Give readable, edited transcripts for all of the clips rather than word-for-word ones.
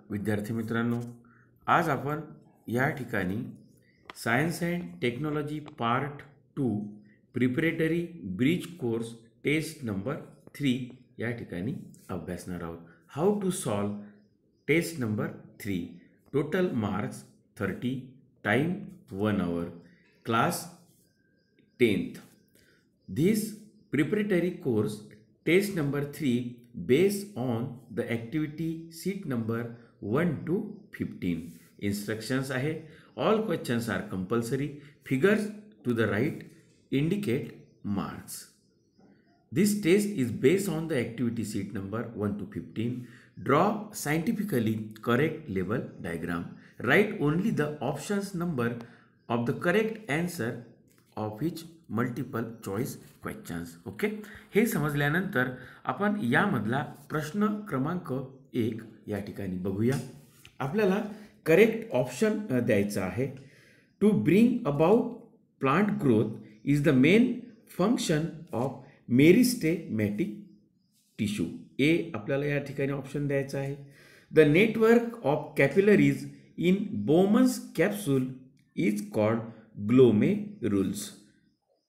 विद्यार्थी मित्रांनो, आज आपण या ठिकाणी science and technology part 2 preparatory bridge course test number 3 या ठिकाणी अभ्यासणार आहोत. How to solve test number 3. Total marks 30, time 1 hour, class 10th. This preparatory course test number 3 based on the activity sheet number 1 to 15. Instructions आहे. All questions are compulsory. Figures to the right indicate marks. This test is based on the activity sheet number 1 to 15. Draw scientifically correct level diagram. Write only the options number of the correct answer of each multiple choice questions. Okay, हे समजल्यानंतर आपण यामधला प्रश्न क्रमांक 1 या ठिकाणी बघूया. आपल्याला करेक्ट ऑप्शन द्यायचा आहे. To bring about plant growth is the main function of meristematic tissue. A आपल्याला या ठिकाणी ऑप्शन द्यायचा आहे. The network of capillaries in Bowman's capsule is called glomerulus.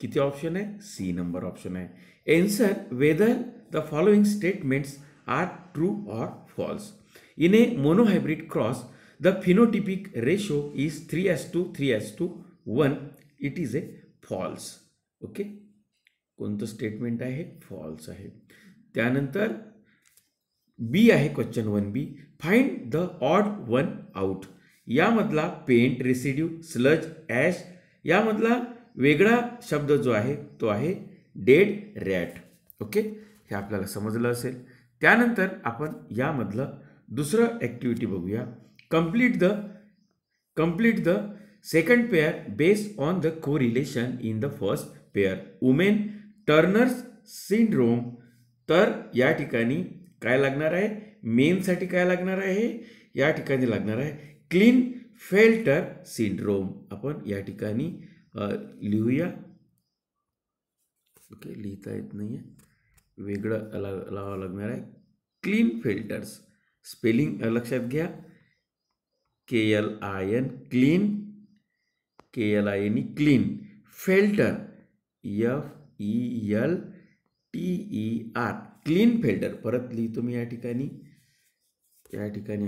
किती ऑप्शन आहे? सी नंबर ऑप्शन आहे. Answer whether the following statements are true or false. In a monohybrid cross the phenotypic ratio is 3:3:1. It is a false. Okay, कोणतं statement आहे? False आहे. त्यानंतर बी आहे question 1B. Find the odd one out. यामधला paint, residue, sludge, ash यामधला वेगळा शब्द जो आहे तो आहे डेड रॅट. ओके, हे आपल्याला समजलं असेल. त्यानंतर आपण यामधलं दुसरं ॲक्टिव्हिटी बघूया. Complete the second pair based on the correlation in the first pair. Women Turners syndrome. तर या ठिकाणी काय लागणार आहे? मेनसाठी काय लागणार आहे? या ठिकाणी लागणार आहे क्लिनफेल्टर सिंड्रोम. आपण या ठिकाणी लिहूया. ओके, लिहिता येत नाही आहे, वेगळं लावावं लागणार आहे. क्लिनफेल्टर्स स्पेलिंग लक्षात घ्या. KLIN Kline, KLIN Kline, Felter FELTER Klinefelter. परत लिहितो मी या ठिकाणी.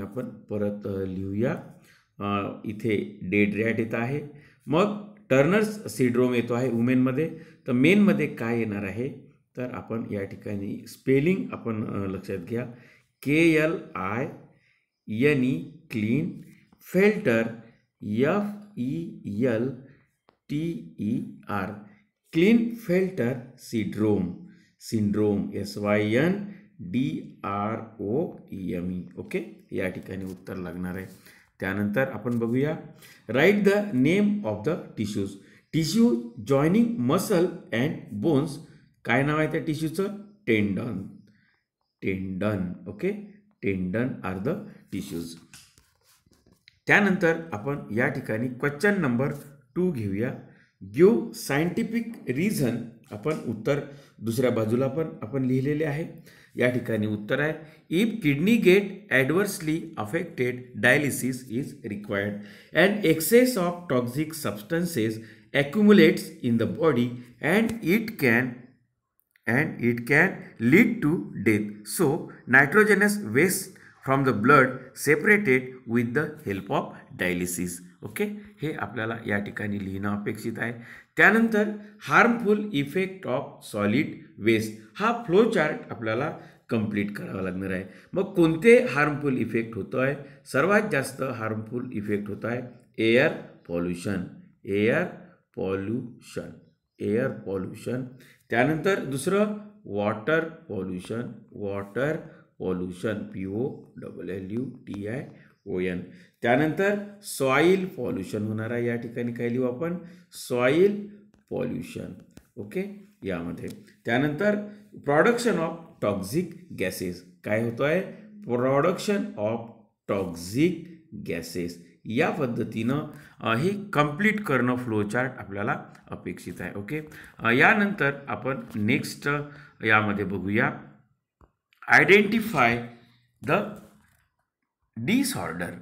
आपण परत लिहूया. इथे डेड रॅट येत आहे. मग टर्नर्स सिंड्रोम येतो आहे वुमेनमध्ये. तर मेनमध्ये काय येणार आहे? तर आपण या ठिकाणी स्पेलिंग आपण लक्षात घ्या. KLINE Kline, Felter FELTER Klinefelter syndrome. SYNDROME. Okay, या ठिकाणी उत्तर लागणार आहे. त्यानंतर आपण बघूया. Write the name of the tissues. Tissue joining muscle and bones. काय नाव आहे त्या टिश्यूचं? टेंडन. ओके, टेंडन आर द टिश्यूज. त्यानंतर आपण या ठिकाणी क्वेश्चन नंबर 2 घेऊया. Give scientific reason. आपण उत्तर दुसऱ्या बाजूला पण आपण लिहिलेले आहे. या ठिकाणी उत्तर आहे if kidney get adversely affected dialysis is required and excess of toxic substances accumulates in the body and it can lead to death. So nitrogenous waste from the blood separated with the help of dialysis. Okay, हे आपल्याला या ठिकाणी लिहिणं अपेक्षित आहे. त्यानंतर harmful effect of solid waste. हा flow chart आपल्याला कंप्लीट करावा लागणार आहे. मग कोणते हार्मफुल इफेक्ट होतो आहे? सर्वात जास्त हार्मफुल इफेक्ट होत आहे एअर पॉल्युशन. त्यानंतर दुसरं वॉटर पॉल्युशन, POLLUTION. त्यानंतर सॉईल पॉल्युशन होणार आहे. या ठिकाणी काय लिहू आपण? Soil pollution. ओके, यामध्ये. त्यानंतर प्रोडक्शन ऑफ टॉक्सिक गॅसेस. काय होतो आहे? Production of toxic gases. या पद्धतीनं हे कंप्लीट करणं फ्लो चार्ट आपल्याला अपेक्षित आहे. ओके, यानंतर आपण नेक्स्ट यामध्ये बघूया. आयडेंटिफाय द डिसऑर्डर,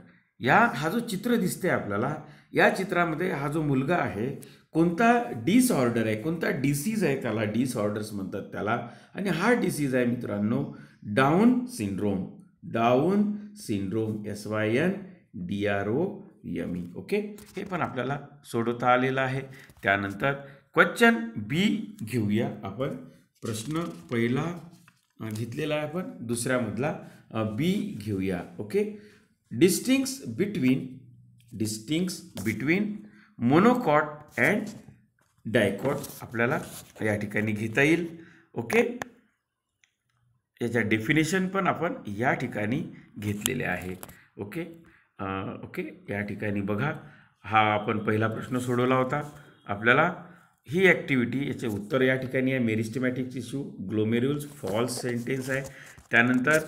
या हा जो चित्र दिसते आपल्याला, या चित्रामध्ये हा जो मुलगा आहे कोणता डिसऑर्डर आहे, कोणता डिसीज आहे, त्याला डिसऑर्डर्स म्हणतात त्याला. आणि हा डिसीज आहे मित्रांनो down syndrome. Down syndrome, SYNDROME. Okay, हे पण आपल्याला सोडवता आलेलं आहे. त्यानंतर क्वेश्चन बी घेऊया आपण. प्रश्न पहिला घेतलेला आहे आपण, दुसऱ्यामधला बी घेऊया. Okay, distinguish between monocot and dicot आपल्याला या ठिकाणी घेता येईल. ओके, याच्या डेफिनेशन पण आपण या ठिकाणी घेतलेले आहे. ओके, या ठिकाणी बघा, हा आपण पहिला प्रश्न सोडवला होता. आपल्याला ही ॲक्टिव्हिटी, याचे उत्तर या ठिकाणी आहे. मेरिस्टेमॅटिक टिश्यू, ग्लोमेरुल्स, फॉल्स सेंटेन्स आहे. त्यानंतर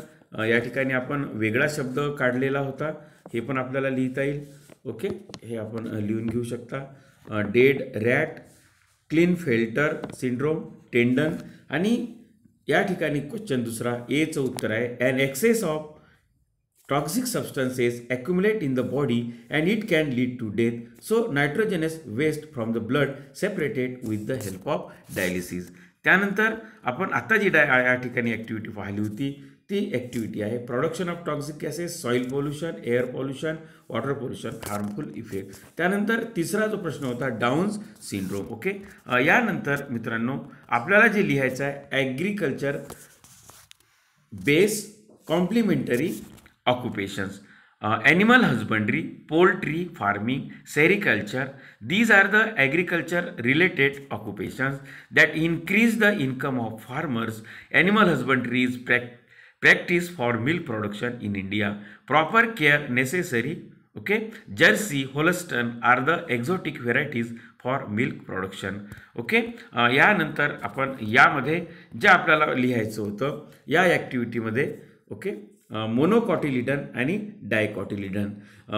या ठिकाणी आपण वेगळा शब्द काढलेला होता, हे पण आपल्याला लिहिता येईल. ओके, हे आपण लिहून घेऊ शकता. डेड रॅट, क्लिनफेल्टर सिंड्रोम, टेंडन. आणि या ठिकाणी क्वेश्चन दुसरा एचं उत्तर आहे, an excess of toxic substances accumulate in the body and it can lead to death, so nitrogenous waste from the blood separated with the help of dialysis. त्यानंतर आपण आता जी या ठिकाणी ॲक्टिव्हिटी पाहिली होती ती ॲक्टिव्हिटी आहे production of toxic gases, soil pollution, air pollution, water pollution, harmful effect. त्यानंतर तिसरा जो प्रश्न होता डाऊन्स सिंड्रोम. ओके, यानंतर मित्रांनो आपल्याला जे लिहायचं आहे agriculture base complementary occupations, animal husbandry, poultry farming, sericulture. These are the agriculture related occupations that increase the income of farmers. Animal husbandry is practice for milk production in India. Proper care necessary. Okay, Jersey, Holstein are the exotic varieties for milk production. Okay, यानंतर आपण यामध्ये जे आपल्याला लिहायचं होतं या ॲक्टिव्हिटीमध्ये, okay, मोनोकॉटिलिडन आणि डायकॉटिलिडन.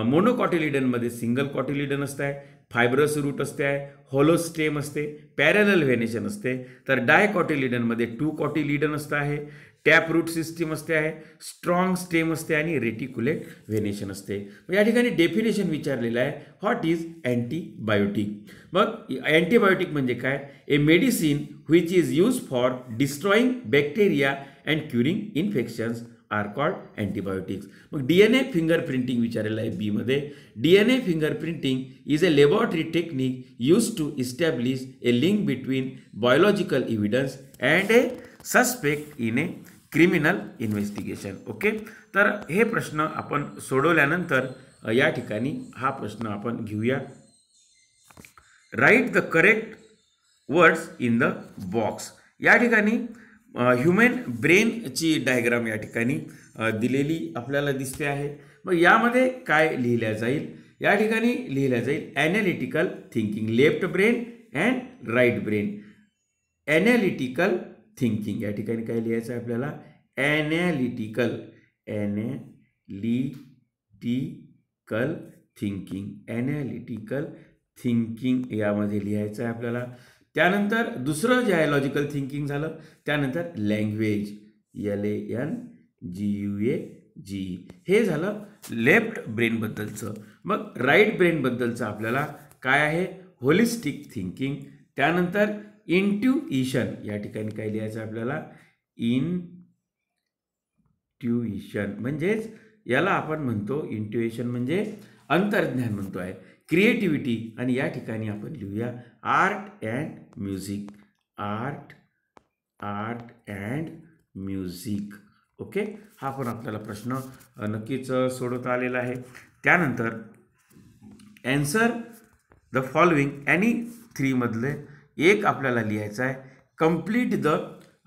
मोनोकॉटिलिडनमध्ये single cotyledon असतं आहे, फायब्रस रूट असते आहे, होलो स्टेम असते, पॅरलल व्हेनेशन असते. तर डायकॉटिलिडनमध्ये 2 कॉटिलिडन असतं आहे, टॅप रूट सिस्टीम असते आहे, स्ट्रॉंग स्टेम असते आणि रेटिक्युलेट व्हेनेशन असते. या ठिकाणी डेफिनेशन विचारलेलं आहे, व्हॉट इज अँटीबायोटिक. मग अँटीबायोटिक म्हणजे काय? A medicine which is use for destroying bacteria and curing infections are called antibiotics. मग DNA फिंगरप्रिंटिंग विचारलेलं आहे बी मध्ये. DNA fingerprinting is a laboratory technique use to establish a link between biological evidence and a suspect in a criminal investigation. Okay, तर हे प्रश्न आपण सोडवल्यानंतर या ठिकाणी हा प्रश्न आपण घेऊया. Write the correct words in the box. या ठिकाणी ह्युमन ब्रेनची डायग्राम या ठिकाणी दिलेली आपल्याला दिसते आहे. मग यामध्ये काय लिहिल्या जाईल? या ठिकाणी लिहिल्या जाईल analytical thinking, left brain and right brain. Analytical thinking या ठिकाणी काय लिहायचं आहे आपल्याला? ॲनालिटिकल थिंकिंग, ॲनालिटिकल थिंकिंग यामध्ये लिहायचं आहे आपल्याला. त्यानंतर दुसरं जे आहे लॉजिकल थिंकिंग झालं. त्यानंतर लँग्वेज, LANGUAGE, हे झालं लेफ्ट ब्रेनबद्दलचं. मग राईट ब्रेनबद्दलचं आपल्याला काय आहे? Holistic thinking. त्यानंतर इंट्युइशन या ठिकाणी काय लिहायचं आपल्याला? इंट्युइशन म्हणजेच याला आपण म्हणतो, इंट्युइशन म्हणजे अंतर्ज्ञान म्हणतो आहे. क्रिएटिव्हिटी, आणि या ठिकाणी आपण लिहूया art and music. Art and music. Okay, हा पण आपल्याला प्रश्न नक्कीच सोडवता आलेला आहे. त्यानंतर ॲन्सर द फॉलोइंग एनी 3 मधले एक आपल्याला लिहायचा आहे. कंप्लीट द,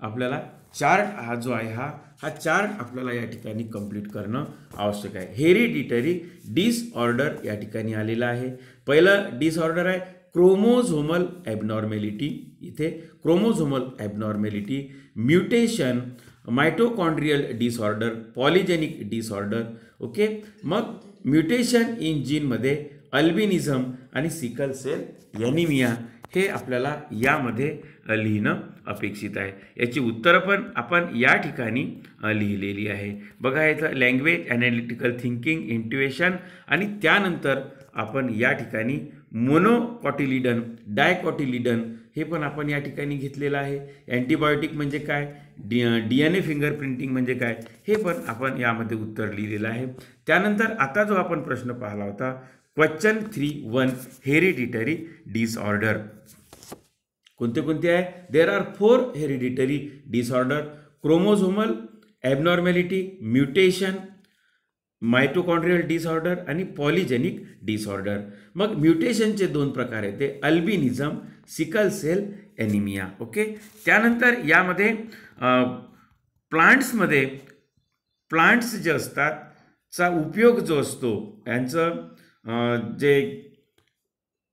आपल्याला चार्ट हा जो आहे हा चार्ट आपल्याला या ठिकाणी कंप्लीट करणं आवश्यक आहे. हेरिडिटरी डिसऑर्डर या ठिकाणी आलेला आहे. पहिलं डिसऑर्डर आहे क्रोमोझोमल ॲबनॉर्मॅलिटी. इथे chromosomal abnormality, mutation, mitochondrial disorder, polygenic disorder. Okay, मग म्युटेशन इन जीनमध्ये अल्बिनिझम आणि सिकल सेल ॲनिमिया हे आपल्याला यामध्ये लिहिणं अपेक्षित आहे. याची उत्तरं पण आपण या ठिकाणी लिहिलेली आहे. बघा याचं लँग्वेज, ॲनालिटिकल थिंकिंग, इंट्युएशन आणि त्यानंतर आपण या ठिकाणी मोनोकॉटिलिडन, डायकॉटिलिडन हे पण आपण या ठिकाणी घेतलेलं आहे. अँटीबायोटिक म्हणजे काय, DNA फिंगरप्रिंटिंग म्हणजे काय, हे पण आपण यामध्ये उत्तर लिहिलेलं आहे. त्यानंतर आता जो आपण प्रश्न पाहिला होता क्वेश्चन 3.1 हेरिडिटरी डिसऑर्डर कोणते कोणते आहे. देर are 4 hereditary disorder: chromosomal abnormality, mutation, mitochondrial disorder आणि पॉलिजेनिक डिसऑर्डर. मग म्युटेशनचे 2 प्रकार आहेत, ते albinism, sickle cell anaemia. Okay. त्यानंतर यामध्ये प्लांट्समध्ये प्लांट्स जे असतात चा उपयोग जो असतो यांचं जे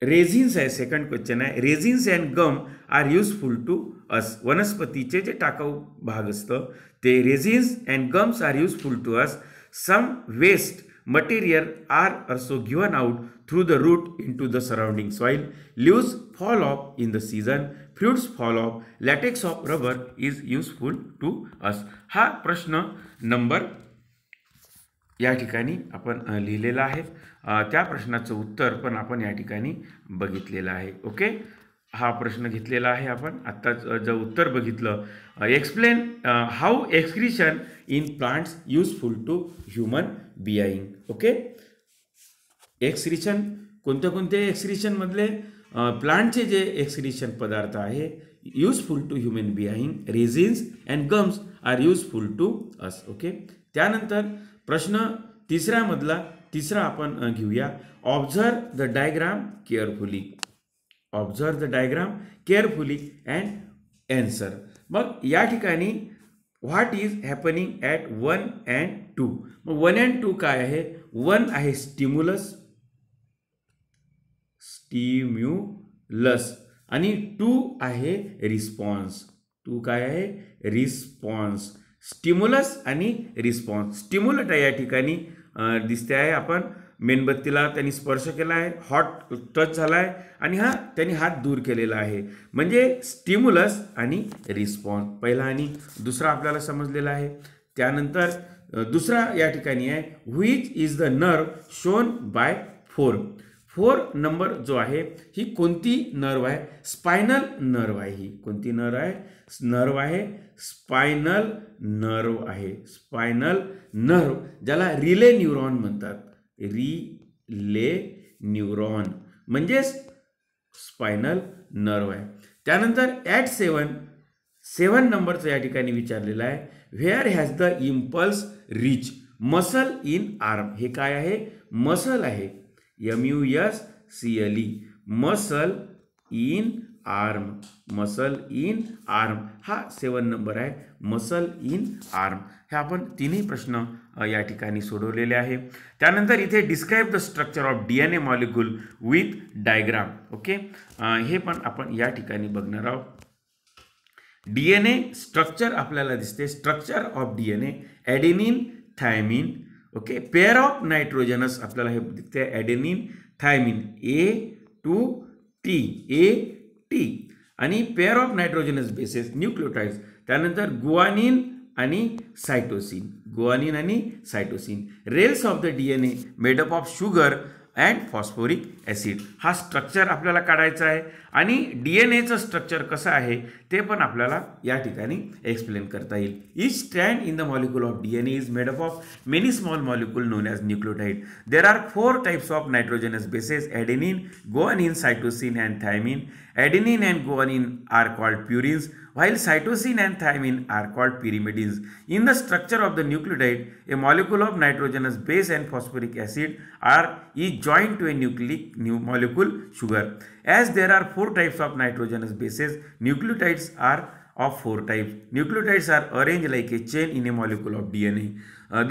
रेझिन्स आहे, सेकंड क्वेश्चन आहे, resins and gum are useful to us. वनस्पतीचे जे टाकाऊ भाग असतं ते resins and gums are useful to us. Some waste material are also given out through the root into the surrounding soil. Leaves fall off in the season, fruits fall off, latex of rubber is useful to us. हा प्रश्न number या ठिकाणी आपण लिहिलेला आहे. त्या प्रश्नाचं उत्तर पण आपण या ठिकाणी बघितलेलं आहे. ओके. हा प्रश्न घेतलेला आहे आपण आत्ता जे उत्तर बघितलं. Explain how excretion in plants useful to human being. Okay. Excretion कोणत्या कोणत्या एक्सक्रीशनमधले प्लांटचे जे एक्सक्रीशन पदार्थ आहे useful to human being, resins and gums are useful to us. Okay. त्यानंतर प्रश्न तिसरा आपण घेऊया. Observe the diagram carefully. Observe the diagram carefully and answer. मग या ठिकाणी what is happening at 1 and 2. मग 1 and 2 काय आहे. 1 आहे स्टिम्युलस आणि 2 आहे रिस्पॉन्स. 2 काय आहे, रिस्पॉन्स. स्टिम्युलस आणि रिस्पॉन्स. स्टिम्युलट आहे या ठिकाणी दिसते आहे. आपण मेणबत्तीला त्यांनी स्पर्श केला आहे, हॉट टच झाला आहे आणि त्यांनी हात दूर केलेला आहे, म्हणजे स्टिम्युलस आणि रिस्पॉन्स. पहिला आणि दुसरा आपल्याला समजलेला आहे. त्यानंतर दुसरा या ठिकाणी आहे which is the nerve shown by 4. 4 number जो आहे ही कोणती नर्व आहे. स्पायनल नर्व आहे. ही कोणती नर्व आहे. नर्व आहे स्पायनल नर्व आहे. स्पायनल नर्व ज्याला रिले न्यूरॉन म्हणतात. रिले न्यूरॉन म्हणजेच स्पायनल नर्व आहे. त्यानंतर ॲट 7 नंबरचं या ठिकाणी विचारलेलं आहे where has the impulse rich. Muscle in arm. हे काय आहे, मसल आहे. MUSCLE muscle in arm. Muscle in arm हा 7 नंबर आहे. Muscle in arm. हे आपण तिन्ही प्रश्न या ठिकाणी सोडवलेले आहे. त्यानंतर इथे describe the structure of DNA molecule with diagram. Okay. हे पण आपण या ठिकाणी बघणार आहोत. DNA स्ट्रक्चर आपल्याला दिसते. Structure of DNA adenine, thymine. Okay. Pair of nitrogenous आपल्याला हे दिसते ॲडेनिन, थायमिन A2T आणि pair of nitrogenous bases nucleotides. त्यानंतर गुआनिन आणि cytosine. Rails of the DNA made up of sugar and phosphoric acid. हा structure आपल्याला काढायचा आहे आणि DNAचं स्ट्रक्चर कसं आहे ते पण आपल्याला या ठिकाणी एक्सप्लेन करता येईल. Each strand in the molecule of DNA is made up of many small molecule known as nucleotide. There are 4 types of nitrogenous bases adenine, guanine, cytosine and thymine. Adenine and guanine are called purines, while cytosine and thymine are called pyrimidines. In the structure of the nucleotide, a molecule of nitrogenous base and phosphoric acid is joined to a nucleic molecule sugar. As there are 4 types of nitrogenous bases, nucleotides are of 4 types. Nucleotides are arranged like a chain in a molecule of DNA.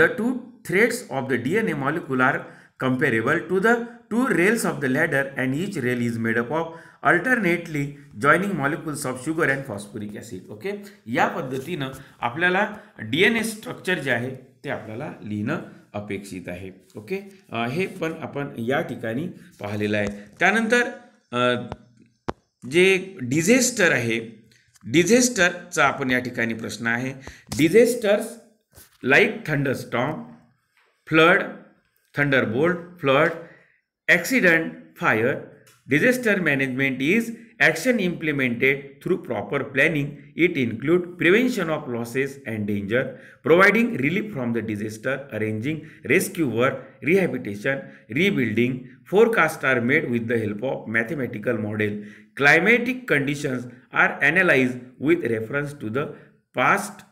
The 2 threads of the DNA molecule are comparable to the 2 rails of the ladder, and each rail is made up of alternately joining molecules of sugar and phosphoric acid. Okay. या पद्धतीनं आपल्याला DNA structure जे आहे ते आपल्याला लिहिणं अपेक्षित आहे. ओके. हे पण आपण या ठिकाणी पाहिलेलं आहे. त्यानंतर जे डिझेस्टर आहे, डिझेस्टरचा आपण या ठिकाणी प्रश्न आहे. Disasters like thunderstorm, flood, thunderbolt, flood, accident, fire. Disaster management is action implemented through proper planning. It includes prevention of losses and danger, providing relief from the disaster, arranging rescue work, rehabilitation, rebuilding. Forecasts are made with the help of mathematical model. Climatic conditions are analyzed with reference to the past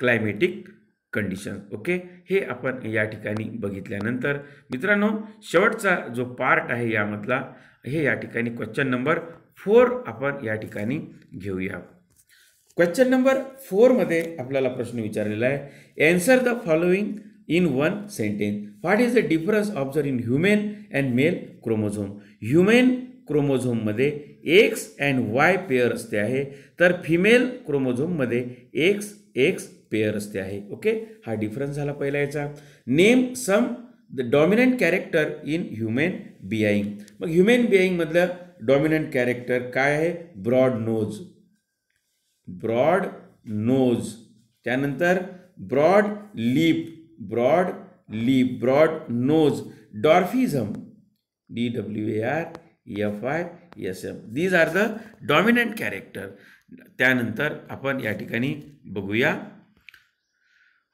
climatic condition. Okay, हे आपण या ठिकाणी बघितल्यानंतर मित्रांनो शेवटचा जो part आहे यामधला हे या ठिकाणी क्वेश्चन नंबर 4 आपण या ठिकाणी घेऊया. क्वेश्चन नंबर 4 मध्ये आपल्याला प्रश्न विचारलेला आहे. Answer the following in one sentence. What is the difference observe in human and male chromosome. Human क्रोमोझोममध्ये एक्स अँड वाय पेअर असते आहे, तर फिमेल क्रोमोझोममध्ये एक्स एक्स पेअर असते आहे. ओके, हा डिफरन्स झाला पहिला याचा. Name some the dominant character in human being. मग ह्युमन बिईंग मधलं डॉमिनंट कॅरेक्टर काय आहे? Broad nose, broad nose. त्यानंतर broad lip, broad lip, broad nose. डॉर्फिझम, DWARFISM. These are the dominant character. त्यानंतर आपण या ठिकाणी बघूया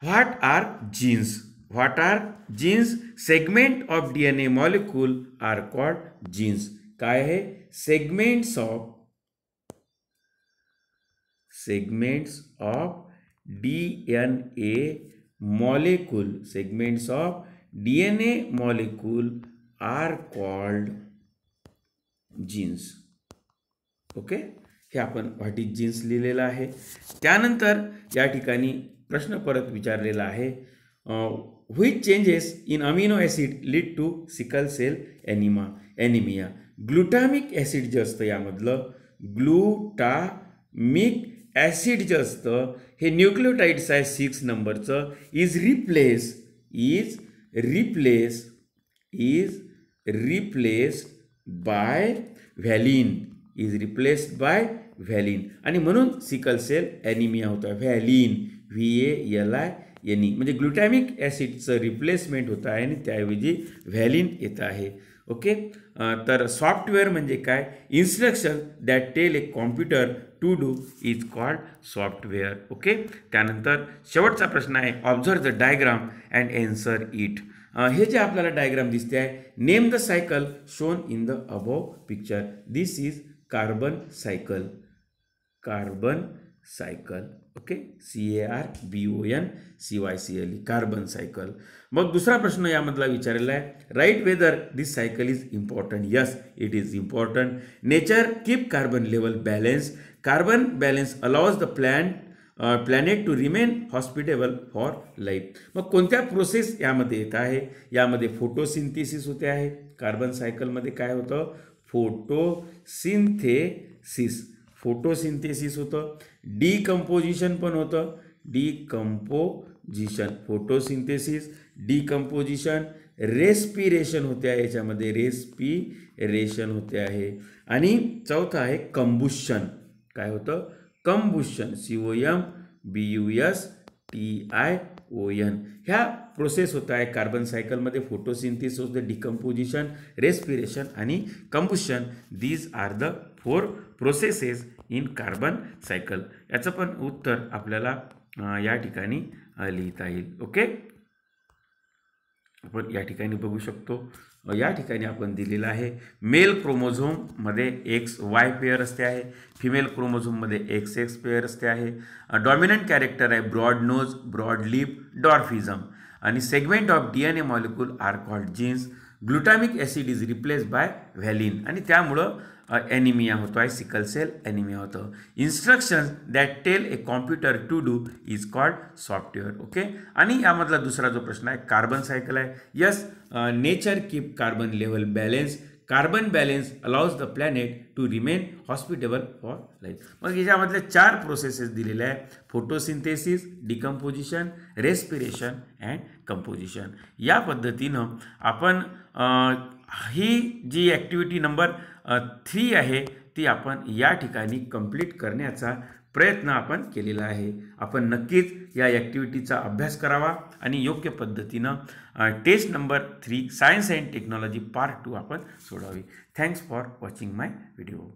what are genes. What are genes? Segment of DNA molecule are called genes. काय आहे? Segments of DNA molecule, segments of DNA molecule are called genes. Okay, हे आपण what is jeans लिहिलेलं आहे. त्यानंतर या ठिकाणी प्रश्न परत विचारलेला आहे. Which changes in amino acid lead to sickle cell anaemia. Glutamic acid जे असतं यामधलं ग्लुटामिक ॲसिड जे असतं हे न्यूक्लियोटाइड्स आहे 6 नंबरचं. Is replaced by valine. आणि म्हणून सिकल सेल ॲनिमिया होता. व्हॅलिन, VALINE, म्हणजे ग्लुटॅमिक ॲसिडचं रिप्लेसमेंट होत आहे आणि त्याऐवजी व्हॅलिन येत आहे. ओके, तर सॉफ्टवेअर म्हणजे काय? Instruction that tell a computer to do is called software. Okay, त्यानंतर शेवटचा प्रश्न आहे. Observe the diagram and answer it. हे जे आपल्याला डायग्राम दिसते आहे, name the cycle shown in the above picture. This is carbon cycle. Okay, CARBONCYCLE, carbon cycle. मग दुसरा प्रश्न यामधला विचारलेला आहे. Write whether this cycle is important. Yes, it is important. Nature keep carbon level balance. Carbon balance allows the planet to remain hospitable for life. मग कोणत्या process यामध्ये येत आहे? यामध्ये फोटोसिंथेसिस होते आहे. कार्बन सायकलमध्ये काय होतं? फोटोसिंथेसिस होतं. डिकम्पोजिशन पण होतं. फोटोसिंथेसिस, डिकम्पोजिशन, रेस्पिरेशन होते आहे. याच्यामध्ये रेस्पिरेशन होते आहे. आणि चौथा आहे कंबुशन. काय होतं? कंबुशन, COMBUSTION. ह्या प्रोसेस होत आहे कार्बन सायकलमध्ये. फोटोसिंथेसिस होतं, डिकम्पोजिशन, रेस्पिरेशन आणि combustion. These are the 4 processes in carbon cycle. याचं पण उत्तर आपल्याला या ठिकाणी लिहिता येईल. ओके, आपण या ठिकाणी बघू शकतो. या ठिकाणी आपण दिलेलं आहे मेल क्रोमोझोममध्ये XY पेअर असते आहे. फिमेल क्रोमोझोममध्ये XX पेअर असते आहे. डॉमिनंट कॅरेक्टर आहे broad nose, broad lip, dwarfism. आणि segment of DNA molecule are called genes. Glutamic acid is replaced by valine आणि त्यामुळं ॲनिमिया होतो आहे, सिकल सेल ॲनिमिया होतं. Instructions that tell a computer to do is called software. Okay, आणि यामधला दुसरा जो प्रश्न आहे कार्बन सायकल आहे. Yes, nature keep carbon level balance. Carbon balance allows the planet to remain hospitable for life. मग याच्यामधल्या 4 processes दिलेल्या आहे. Photosynthesis, decomposition, respiration and composition. या पद्धतीनं आपण ही जी ॲक्टिव्हिटी नंबर 3 आहे ती आपण या ठिकाणी कंप्लीट करण्याचा प्रयत्न आपण केलेला आहे. आपण नक्कीच या ॲक्टिव्हिटीचा अभ्यास करावा आणि योग्य पद्धतीनं test number 3 science and technology part 2 आपण सोडवावी. Thanks for watching my video.